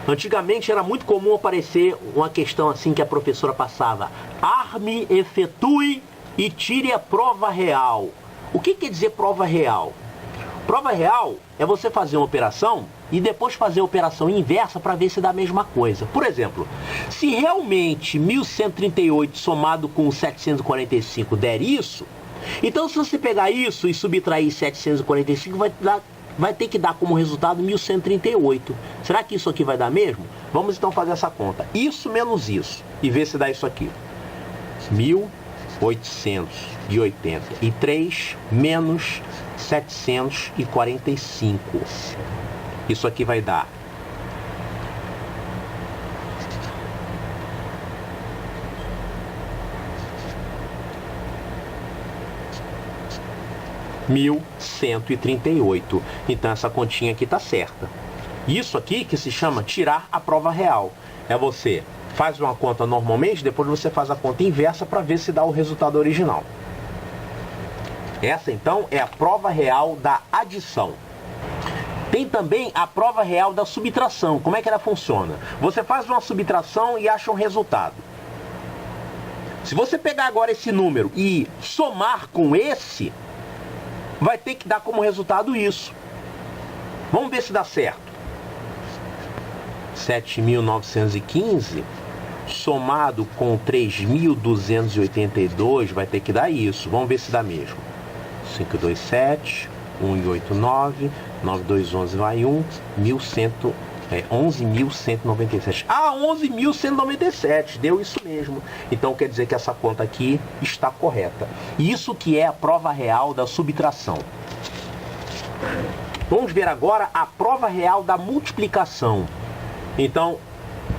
Antigamente era muito comum aparecer uma questão assim que a professora passava: arme, efetue e tire a prova real. O que quer dizer prova real? Prova real é você fazer uma operação e depois fazer a operação inversa para ver se dá a mesma coisa. Por exemplo, se realmente 1138 somado com 745 der isso, então se você pegar isso e subtrair 745 vai ter que dar como resultado 1138. Será que isso aqui vai dar mesmo? Vamos então fazer essa conta. Isso menos isso e ver se dá isso aqui. 1883 menos 745. Isso aqui vai dar 1138. Então essa continha aqui está certa. Isso aqui que se chama tirar a prova real. É você faz uma conta normalmente, depois você faz a conta inversa para ver se dá o resultado original. Essa então é a prova real da adição. Tem também a prova real da subtração. Como é que ela funciona? Você faz uma subtração e acha um resultado. Se você pegar agora esse número e somar com esse, vai ter que dar como resultado isso. Vamos ver se dá certo. 7.915 somado com 3.282 vai ter que dar isso. Vamos ver se dá mesmo. 527, 189, 9211 vai 1, 11.197. Ah, 11.197, deu isso mesmo. Então quer dizer que essa conta aqui está correta. Isso que é a prova real da subtração. Vamos ver agora a prova real da multiplicação. Então,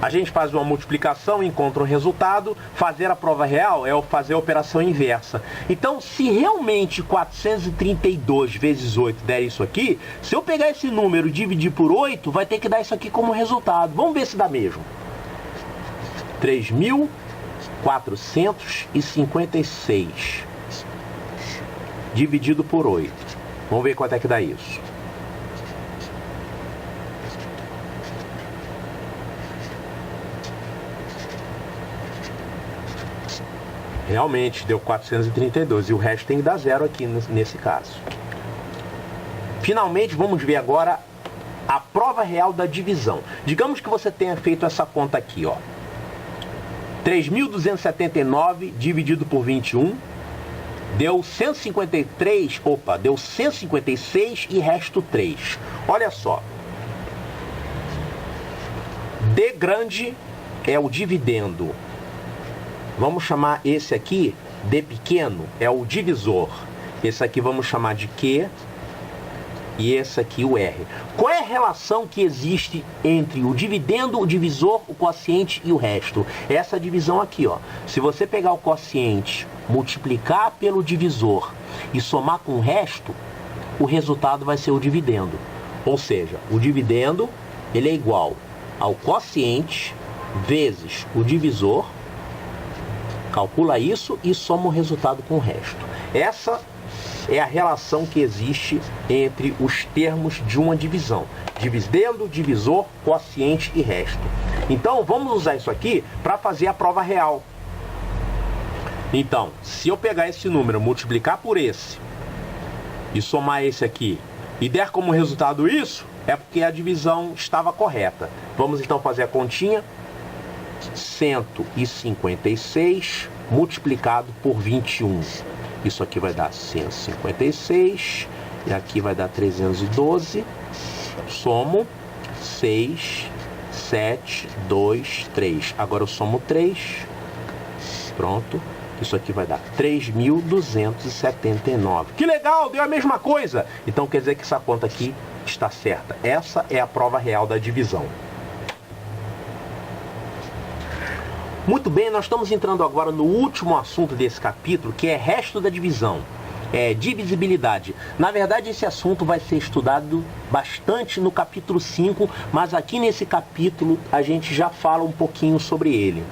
a gente faz uma multiplicação, encontra um resultado. Fazer a prova real é fazer a operação inversa. Então, se realmente 432 vezes 8 der isso aqui, se eu pegar esse número e dividir por 8, vai ter que dar isso aqui como resultado. Vamos ver se dá mesmo. 3.456 dividido por 8. Vamos ver quanto é que dá isso. Realmente deu 432 e o resto tem que dar zero aqui nesse caso. Finalmente vamos ver agora a prova real da divisão. Digamos que você tenha feito essa conta aqui, ó. 3.279 dividido por 21 deu 153, deu 156 e resto 3. Olha só. D grande é o dividendo. Vamos chamar esse aqui, D pequeno, é o divisor. Esse aqui vamos chamar de Q e esse aqui o R. Qual é a relação que existe entre o dividendo, o divisor, o quociente e o resto? Essa divisão aqui, ó. Se você pegar o quociente, multiplicar pelo divisor e somar com o resto, o resultado vai ser o dividendo. Ou seja, o dividendo ele é igual ao quociente vezes o divisor. Calcula isso e soma o resultado com o resto. Essa é a relação que existe entre os termos de uma divisão. Dividendo, divisor, quociente e resto. Então, vamos usar isso aqui para fazer a prova real. Então, se eu pegar esse número, multiplicar por esse e somar esse aqui e der como resultado isso, é porque a divisão estava correta. Vamos então fazer a continha. 156 multiplicado por 21. Isso aqui vai dar 156 e aqui vai dar 312. Somo 6, 7, 2, 3. Agora eu somo 3. Pronto. Isso aqui vai dar 3.279. Que legal, deu a mesma coisa. Então quer dizer que essa conta aqui está certa. Essa é a prova real da divisão. Muito bem, nós estamos entrando agora no último assunto desse capítulo, que é resto da divisão, divisibilidade. Na verdade, esse assunto vai ser estudado bastante no capítulo 5, mas aqui nesse capítulo a gente já fala um pouquinho sobre ele.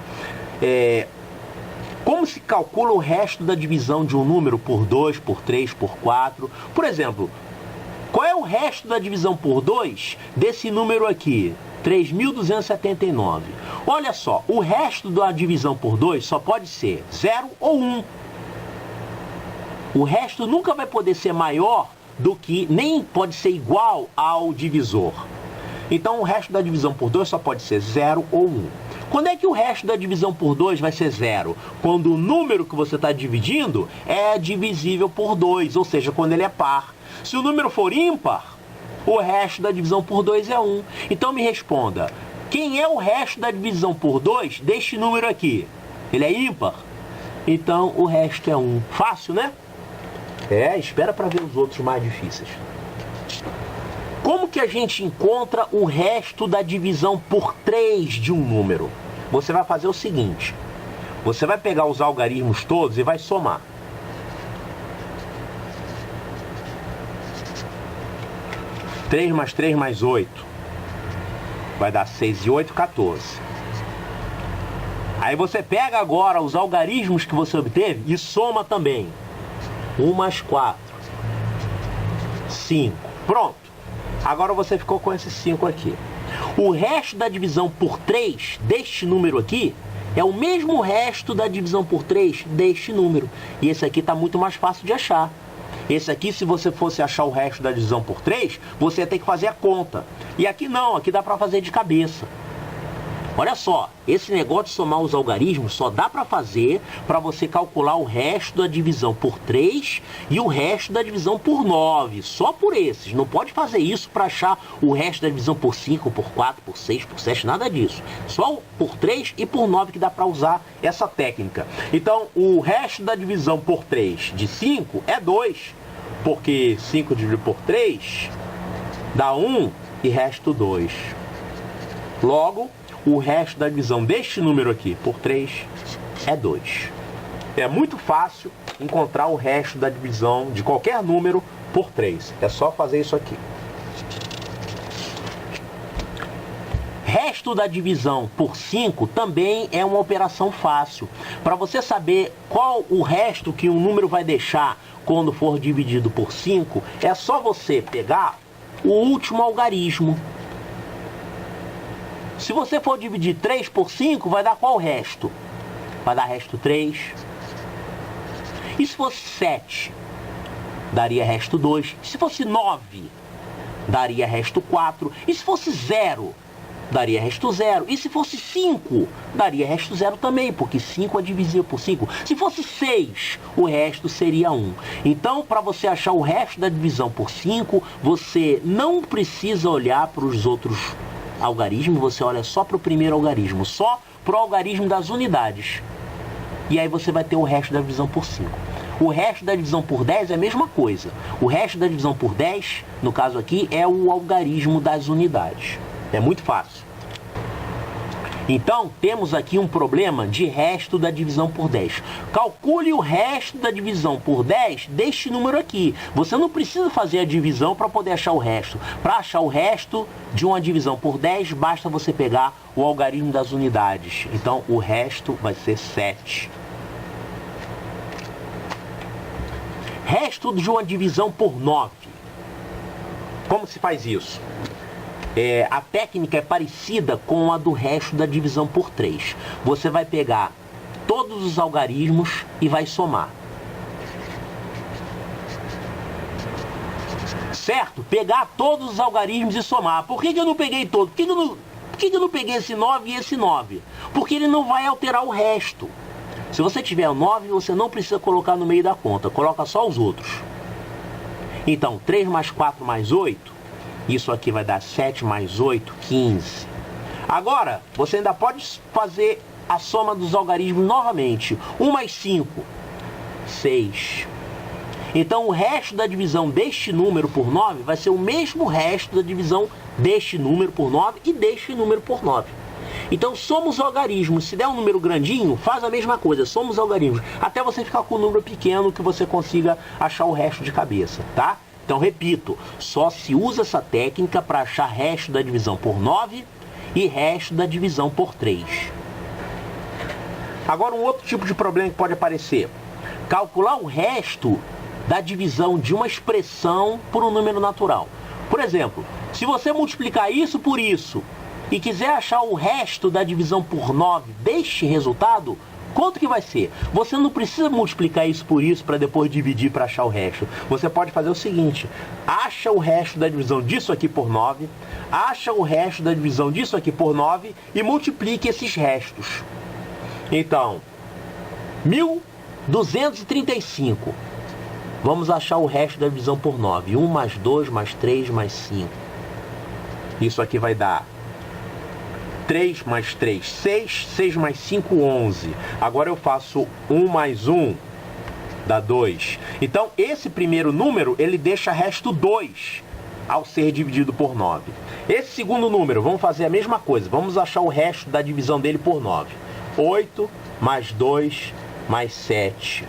Como se calcula o resto da divisão de um número por 2, por 3, por 4? Por exemplo, Qual é o resto da divisão por 2 desse número aqui? 3.279. Olha só, o resto da divisão por 2 só pode ser 0 ou 1. O resto nunca vai poder ser maior do que, nem pode ser igual ao divisor. Então o resto da divisão por 2 só pode ser 0 ou 1. Quando é que o resto da divisão por 2 vai ser 0? Quando o número que você está dividindo é divisível por 2, ou seja, quando ele é par. Se o número for ímpar, o resto da divisão por 2 é 1. Então me responda, quem é o resto da divisão por 2 deste número aqui? Ele é ímpar? Então o resto é 1. Fácil, né? Espera para ver os outros mais difíceis. Como que a gente encontra o resto da divisão por 3 de um número? Você vai fazer o seguinte, você vai pegar os algarismos todos e vai somar. 3 mais 3 mais 8 vai dar 6 e 8, 14. Aí você pega agora os algarismos que você obteve e soma também. 1 mais 4, 5. Pronto. Agora você ficou com esses 5 aqui. O resto da divisão por 3 deste número aqui é o mesmo resto da divisão por 3 deste número. E esse aqui está muito mais fácil de achar. Esse aqui, se você fosse achar o resto da divisão por 3, você ia ter que fazer a conta. E aqui não, aqui dá para fazer de cabeça. Olha só, esse negócio de somar os algarismos só dá para fazer para você calcular o resto da divisão por 3 e o resto da divisão por 9. Só por esses. Não pode fazer isso para achar o resto da divisão por 5, por 4, por 6, por 7, nada disso. Só por 3 e por 9 que dá para usar essa técnica. Então, o resto da divisão por 3 de 5 é 2. Porque 5 dividido por 3 dá 1 e resto 2. Logo, o resto da divisão deste número aqui por 3 é 2. É muito fácil encontrar o resto da divisão de qualquer número por 3. É só fazer isso aqui. Resto da divisão por 5 também é uma operação fácil. Para você saber qual o resto que um número vai deixar quando for dividido por 5, é só você pegar o último algarismo. Se você for dividir 3 por 5, vai dar qual resto? Vai dar resto 3. E se fosse 7? Daria resto 2. Se fosse 9? Daria resto 4. E se fosse 0? Daria resto 0. E se fosse 5? Daria resto 0 também, porque 5 é divisível por 5. Se fosse 6, o resto seria 1. Então, para você achar o resto da divisão por 5, você não precisa olhar para os outros algarismo, você olha só para o primeiro algarismo, só para o algarismo das unidades. E aí você vai ter o resto da divisão por 5. O resto da divisão por 10 é a mesma coisa. O resto da divisão por 10, no caso aqui, é o algarismo das unidades. É muito fácil. Então, temos aqui um problema de resto da divisão por 10. Calcule o resto da divisão por 10 deste número aqui. Você não precisa fazer a divisão para poder achar o resto. Para achar o resto de uma divisão por 10, basta você pegar o algarismo das unidades. Então, o resto vai ser 7. Resto de uma divisão por 9. Como se faz isso? A técnica é parecida com a do resto da divisão por 3. Você vai pegar todos os algarismos e vai somar. Certo? Pegar todos os algarismos e somar. Por que eu não peguei todos? Por que eu não peguei esse 9 e esse 9? Porque ele não vai alterar o resto. Se você tiver o 9, você não precisa colocar no meio da conta. Coloca só os outros. Então, 3 mais 4 mais 8... Isso aqui vai dar 7 mais 8, 15. Agora, você ainda pode fazer a soma dos algarismos novamente. 1 mais 5, 6. Então, o resto da divisão deste número por 9 vai ser o mesmo resto da divisão deste número por 9 e deste número por 9. Então, soma os algarismos. Se der um número grandinho, faz a mesma coisa. Soma os algarismos. Até você ficar com um número pequeno que você consiga achar o resto de cabeça, tá? Então, repito, só se usa essa técnica para achar resto da divisão por 9 e resto da divisão por 3. Agora, um outro tipo de problema que pode aparecer. Calcular o resto da divisão de uma expressão por um número natural. Por exemplo, se você multiplicar isso por isso e quiser achar o resto da divisão por 9 deste resultado, quanto que vai ser? Você não precisa multiplicar isso por isso para depois dividir para achar o resto. Você pode fazer o seguinte: acha o resto da divisão disso aqui por 9, acha o resto da divisão disso aqui por 9 e multiplique esses restos. Então, 1235. Vamos achar o resto da divisão por 9. 1 mais 2 mais 3 mais 5. Isso aqui vai dar 3 mais 3, 6. 6 mais 5, 11. Agora eu faço 1 mais 1, dá 2. Então, esse primeiro número, ele deixa resto 2 ao ser dividido por 9. Esse segundo número, vamos fazer a mesma coisa. Vamos achar o resto da divisão dele por 9. 8 mais 2 mais 7.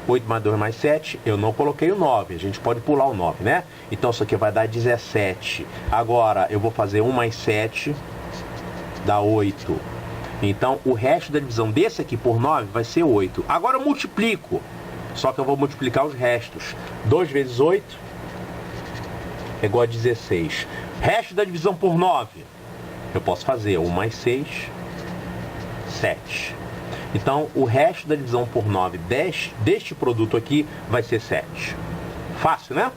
8 mais 2 mais 7, eu não coloquei o 9, a gente pode pular o 9, né? Então isso aqui vai dar 17. Agora eu vou fazer 1 mais 7, dá 8. Então o resto da divisão desse aqui por 9 vai ser 8. Agora eu multiplico, só que eu vou multiplicar os restos. 2 vezes 8 é igual a 16. Resto da divisão por 9, eu posso fazer 1 mais 6, 7. Então, o resto da divisão por 9 deste produto aqui vai ser 7. Fácil, né?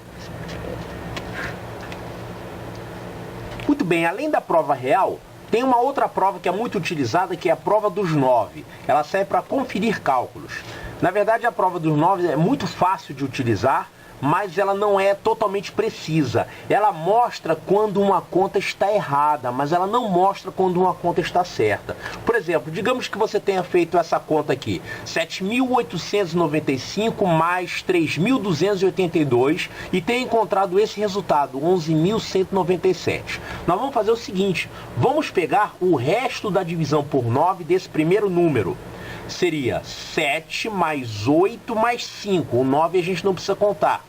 Muito bem, além da prova real, tem uma outra prova que é muito utilizada, que é a prova dos 9. Ela serve para conferir cálculos. Na verdade, a prova dos 9 é muito fácil de utilizar, mas ela não é totalmente precisa. Ela mostra quando uma conta está errada, mas ela não mostra quando uma conta está certa. Por exemplo, digamos que você tenha feito essa conta aqui, 7.895 mais 3.282, e tenha encontrado esse resultado, 11.197. Nós vamos fazer o seguinte: vamos pegar o resto da divisão por 9 desse primeiro número. Seria 7 mais 8 mais 5. O 9 a gente não precisa contar.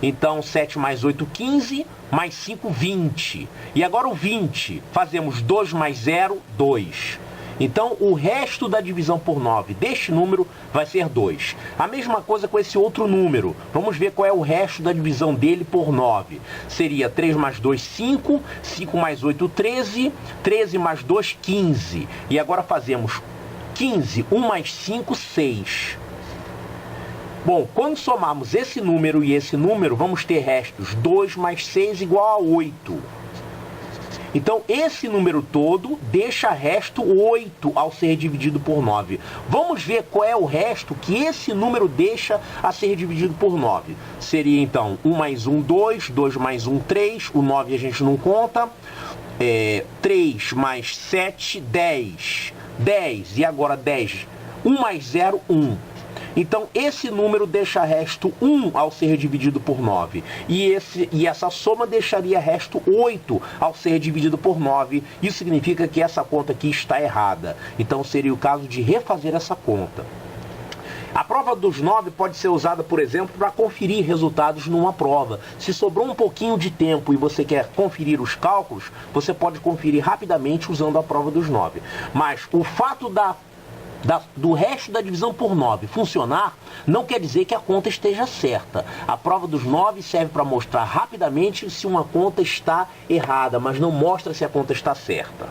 Então, 7 mais 8, 15, mais 5, 20. E agora o 20, fazemos 2 mais 0, 2. Então, o resto da divisão por 9 deste número vai ser 2. A mesma coisa com esse outro número. Vamos ver qual é o resto da divisão dele por 9. Seria 3 mais 2, 5. 5 mais 8, 13. 13 mais 2, 15. E agora fazemos 15, 1 mais 5, 6. Bom, quando somarmos esse número e esse número, vamos ter restos 2 mais 6 igual a 8. Então, esse número todo deixa resto 8 ao ser dividido por 9. Vamos ver qual é o resto que esse número deixa a ser dividido por 9. Seria, então, 1 mais 1, 2. 2 mais 1, 3. O 9 a gente não conta. 3 mais 7, 10. 10, e agora 10, 1 mais 0, 1. Então, esse número deixa resto 1 ao ser dividido por 9. E essa soma deixaria resto 8 ao ser dividido por 9. Isso significa que essa conta aqui está errada. Então, seria o caso de refazer essa conta. A prova dos 9 pode ser usada, por exemplo, para conferir resultados numa prova. Se sobrou um pouquinho de tempo e você quer conferir os cálculos, você pode conferir rapidamente usando a prova dos 9. Mas o fato do resto da divisão por 9 funcionar não quer dizer que a conta esteja certa. A prova dos 9 serve para mostrar rapidamente se uma conta está errada, mas não mostra se a conta está certa.